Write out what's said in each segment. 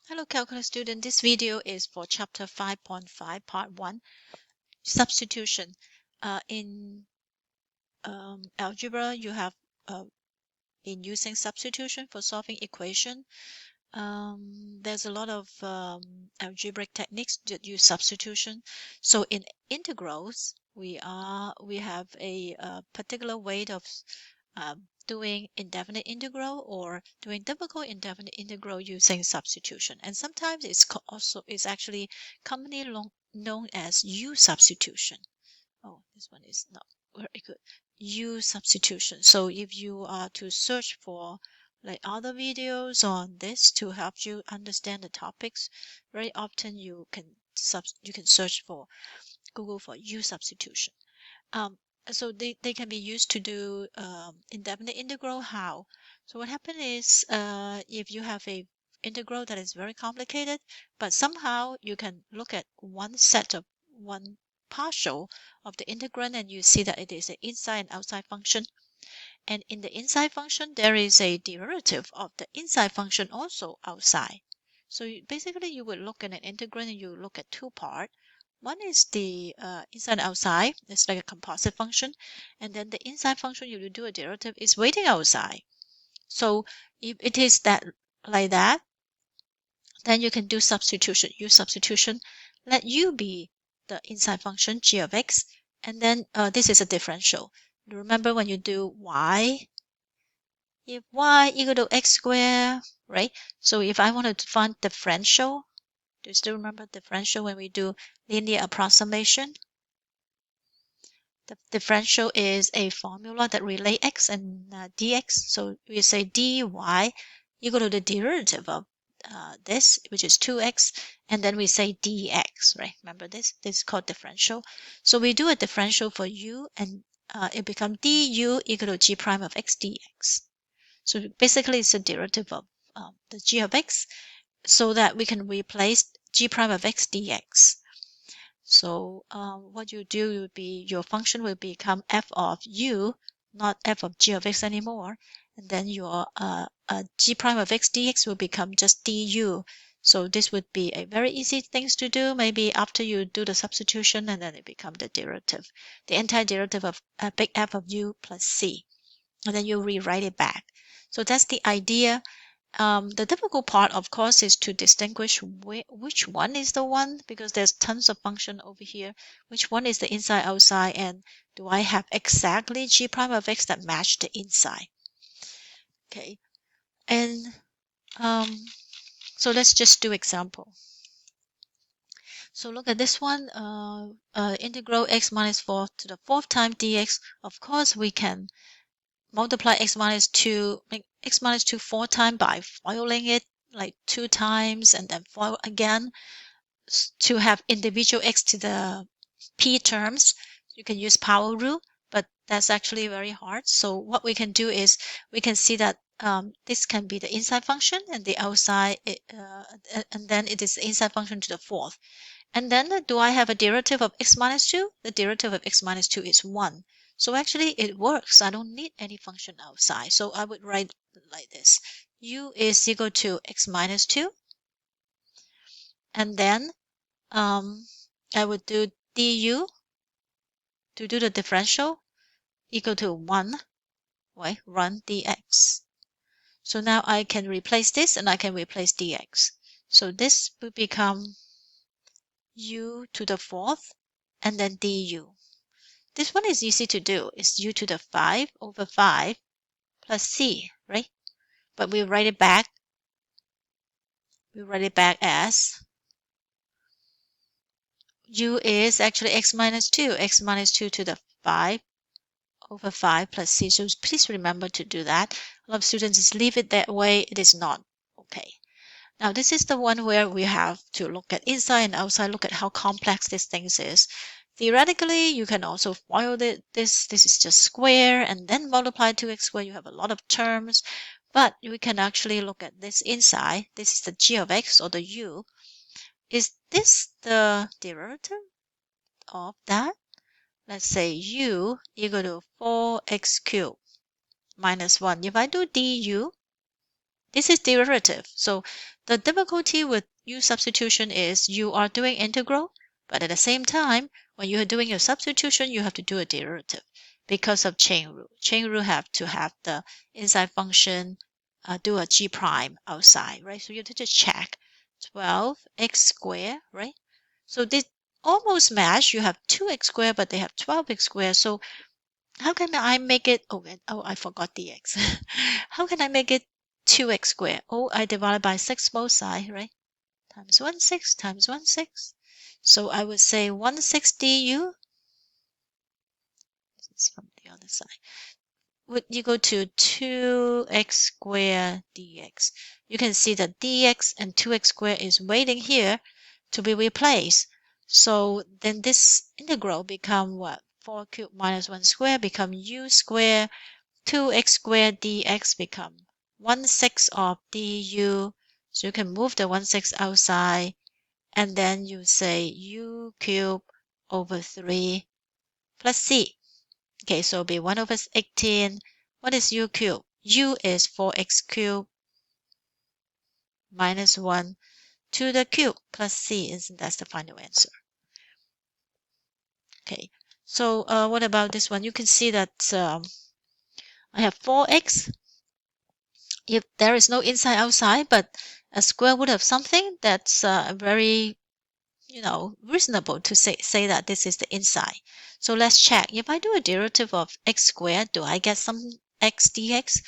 Hello calculus student, this video is for chapter 5.5 part 1 substitution. In algebra you have been using substitution for solving equation. There's a lot of algebraic techniques that use substitution. So in integrals we have a particular way of doing indefinite integral or doing difficult indefinite integral using substitution, and sometimes it's actually commonly known as U-substitution. Oh, this one is not very good. U-substitution. So if you are to search for like other videos on this to help you understand the topics, very often you can search for Google for U-substitution. So they can be used to do indefinite integral. How? So what happens is if you have a integral that is very complicated, but somehow you can look at one partial of the integrand and you see that it is an inside and outside function. And in the inside function, there is a derivative of the inside function also outside. So basically you would look at an integrand and you look at two parts. One is the inside and outside. It's like a composite function. And then the inside function you will do a derivative is waiting outside. So if it is that like that, then you can do substitution. Use substitution. Let u be the inside function g of x. And then this is a differential. Remember when you do y, if y equal to x squared, right? So if I wanted to find differential, do you still remember differential when we do linear approximation? The differential is a formula that relate x and dx. So we say dy equal to the derivative of this, which is 2x, and then we say dx, right? Remember this? This is called differential. So we do a differential for u, and it becomes du equal to g prime of x dx. So basically, it's a derivative of the g of x, so that we can replace g prime of x dx. So what you do would be your function will become f of u, not f of g of x anymore, and then your g prime of x dx will become just du. So this would be a very easy things to do. Maybe after you do the substitution, and then it becomes the derivative, the antiderivative of big F of u plus c, and then you rewrite it back. So that's the idea. The difficult part, of course, is to distinguish which one is the one, because there's tons of function over here. Which one is the inside, outside, and do I have exactly g prime of x that match the inside? Okay, and so let's just do example. So look at this one, integral x minus 4 to the 4th time dx. Of course, we can multiply x minus 2, make x minus 2 4 times by foiling it like 2 times and then foil again to have individual x to the p terms. You can use power rule, but that's actually very hard. So what we can do is we can see that this can be the inside function and the outside, and then it is the inside function to the 4th. And then do I have a derivative of x minus 2? The derivative of x minus 2 is 1. So actually it works. I don't need any function outside. So I would write like this. U is equal to x minus 2. And then I would do du to do the differential equal to 1, right? Run dx. So now I can replace this and I can replace dx. So this will become u to the 4th and then du. This one is easy to do. It's u to the 5 over 5 plus c, right? But we write it back. We write it back as u is actually x minus 2. X minus 2 to the 5 over 5 plus c. So please remember to do that. A lot of students just leave it that way. It is not okay. Now this is the one where we have to look at inside and outside, look at how complex this thing is. Theoretically, you can also FOIL this. This is just square and then multiply 2x squared. You have a lot of terms, but we can actually look at this inside. This is the g of x or the u. Is this the derivative of that? Let's say u equal to 4x cubed minus 1. If I do du, This is derivative. So the difficulty with U-substitution is you are doing integral, but at the same time, when you are doing your substitution, you have to do a derivative because of chain rule. Chain rule have to have the inside function do a g prime outside, right? So you have to just check 12x squared, right? So they almost match. You have 2x squared, but they have 12x squared. So how can I make it? Oh, I forgot the x. How can I make it 2x squared? Oh, I divided by 6 both sides, right? Times 1 6 times 1 6. So I would say 1 6 du. This is from the other side. Would equal to 2x squared dx. You can see that dx and 2x squared is waiting here to be replaced. So then this integral become what? 4 cubed minus 1 squared become u squared. 2x squared dx become 1/6 of du. So you can move the 1/6 outside. And then you say u cubed over 3 plus c. Okay, so it'll be 1 over 18. What is u cubed? U is 4x cubed minus 1 to the cube plus c. That's the final answer. Okay, so what about this one? You can see that I have 4x. If there is no inside outside, but a square root of something, that's very, reasonable to say that this is the inside. So let's check. If I do a derivative of x squared, do I get some x dx?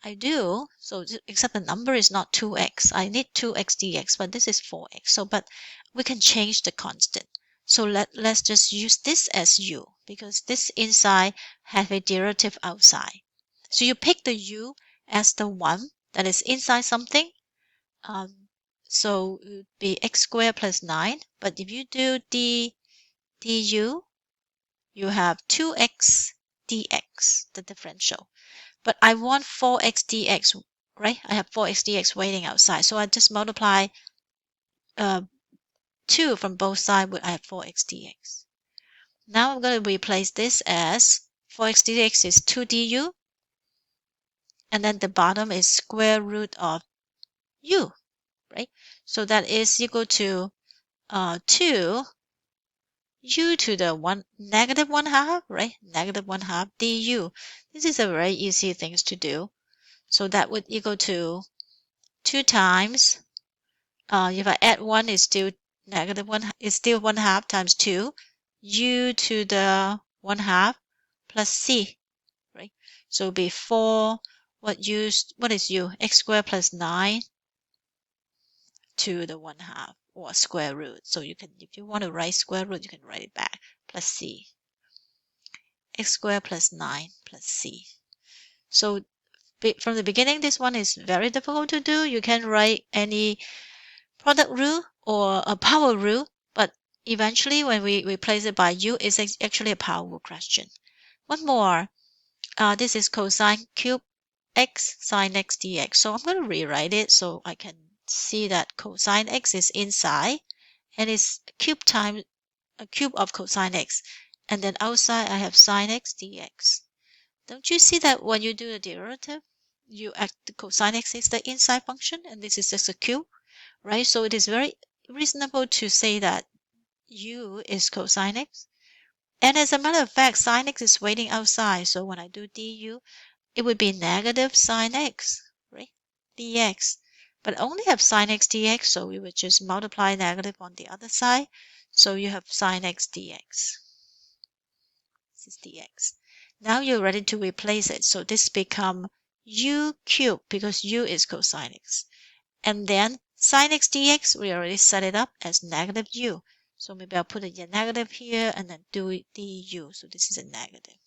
I do. So except the number is not 2x. I need 2x dx, but this is 4x. So, but we can change the constant. So let's just use this as u, because this inside have a derivative outside. So you pick the u as the one that is inside something. So it would be x squared plus 9. But if you do du, you have 2x dx, the differential. But I want 4x dx, right? I have 4x dx waiting outside. So I just multiply 2 from both sides. I have 4x dx. Now I'm going to replace this as 4x dx is 2 du. And then the bottom is square root of u, right? So that is equal to 2 u to the negative 1/2, right? Negative 1/2 du. This is a very easy thing to do. So that would equal to 2 times, if I add 1, it's still negative 1, it's still 1/2 times 2, u to the 1/2 plus c, right? So it'll be 4, what is u? X squared plus 9 to the 1/2, or square root. So you can, if you want to write square root, you can write it back, plus c. X squared plus 9 plus c. So from the beginning, this one is very difficult to do. You can write any product rule or a power rule, but eventually when we replace it by u, it's actually a power rule question. One more. This is cosine cube x sine x dx. So I'm going to rewrite it so I can see that cosine x is inside and it's cube times a cube of cosine x. And then outside I have sine x dx. Don't you see that when you do the derivative, the cosine x is the inside function and this is just a cube, right? So it is very reasonable to say that u is cosine x. And as a matter of fact, sine x is waiting outside. So when I do du, it would be negative sine x, right? dx. But only have sine x dx, so we would just multiply negative on the other side. So you have sine x dx. This is dx. Now you're ready to replace it. So this become u cubed because u is cosine x. And then sine x dx, we already set it up as negative u. So maybe I'll put a negative here and then do it du. So this is a negative.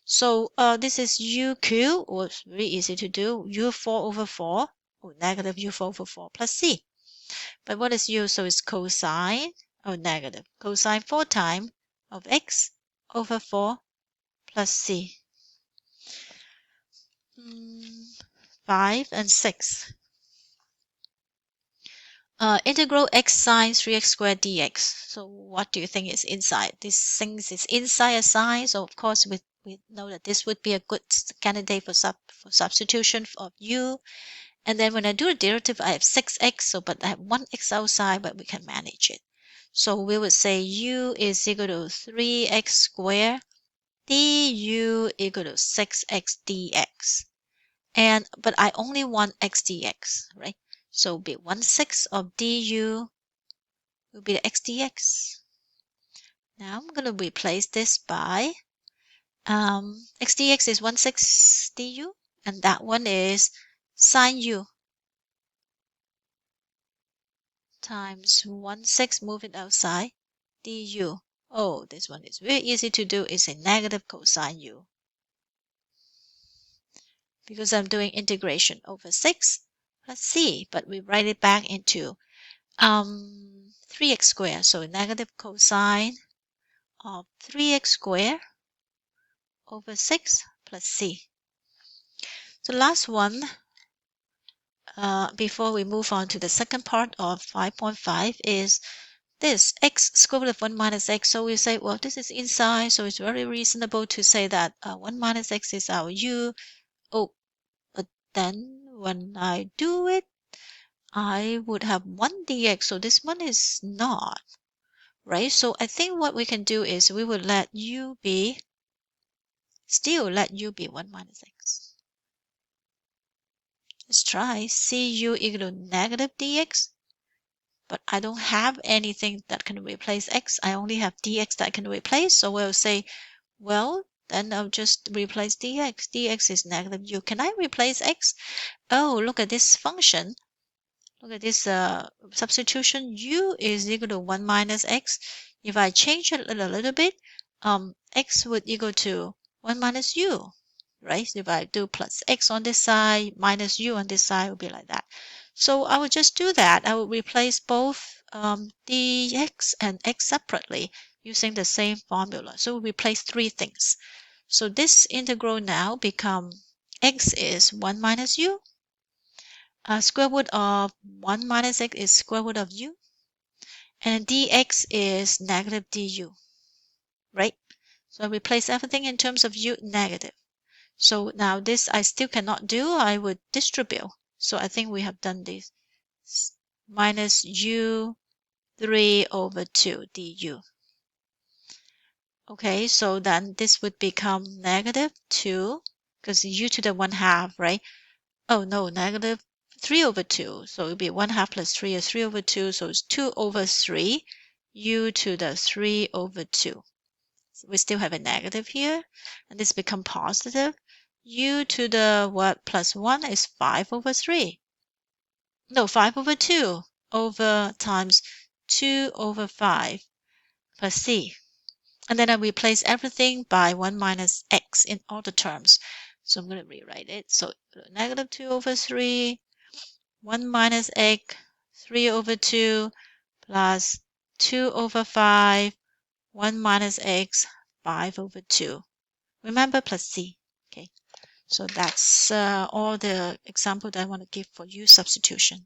So this is u cubed, or it's very easy to do, u4 over 4, or negative u4 over 4 plus c. But what is u? So it's cosine, negative, cosine 4 times of x over 4 plus c. 5 and 6. Integral x sine 3x squared dx. So what do you think is inside? This thing is inside a sine, so of course we know that this would be a good candidate for substitution of u. And then when I do the derivative, I have 6x, so but I have 1x outside, but we can manage it. So we would say u is equal to 3x squared du equal to 6x dx. But I only want x dx, right? So it'll be 1/6 of du will be the x dx. Now I'm going to replace this by x dx is 1/6 du, and that one is sine u times 1/6, move it outside, du. Oh, this one is very easy to do. It's a negative cosine u. Because I'm doing integration over 6 plus c, but we write it back into 3x squared. So negative cosine of 3x squared over 6 plus c. The last one, before we move on to the second part of 5.5, is this x square root of 1 minus x. So we say, well, this is inside, so it's very reasonable to say that 1 minus x is our u. Oh, but then when I do it, I would have 1 dx, so this one is not, right? So I think what we can do is we will let u be, still let u be 1 minus x. Let's try cu equal to negative dx, but I don't have anything that can replace x. I only have dx that can replace, so we'll say, well, then I'll just replace dx. dx is negative u. Can I replace x? Oh, look at this function. Look at this substitution. U is equal to 1 minus x. If I change it a little bit, x would equal to 1 minus u, right? So if I do plus x on this side, minus u on this side, it will be like that. So I will just do that. I will replace both dx and x separately using the same formula. So we'll replace 3 things. So this integral now become x is 1 minus u. Square root of 1 minus x is square root of u, and dx is negative du, right? So I replace everything in terms of u negative. So now this I still cannot do. I would distribute. So I think we have done this. Minus u 3 over 2 du. Okay, so then this would become negative 2, because u to the 1/2, right? Oh no, negative 3 over 2. So it will be 1/2 plus 3 is 3 over 2. So it's 2 over 3 u to the 3 over 2. So we still have a negative here. And this become positive. U to the what plus 1 is 5 over 3. No, 5 over 2 over times 2 over 5 plus c. And then I replace everything by 1 minus x in all the terms. So I'm going to rewrite it. So negative 2 over 3. 1 minus x, 3 over 2, plus 2 over 5, 1 minus x, 5 over 2. Remember, plus c. Okay, so that's all the example that I want to give for U-substitution.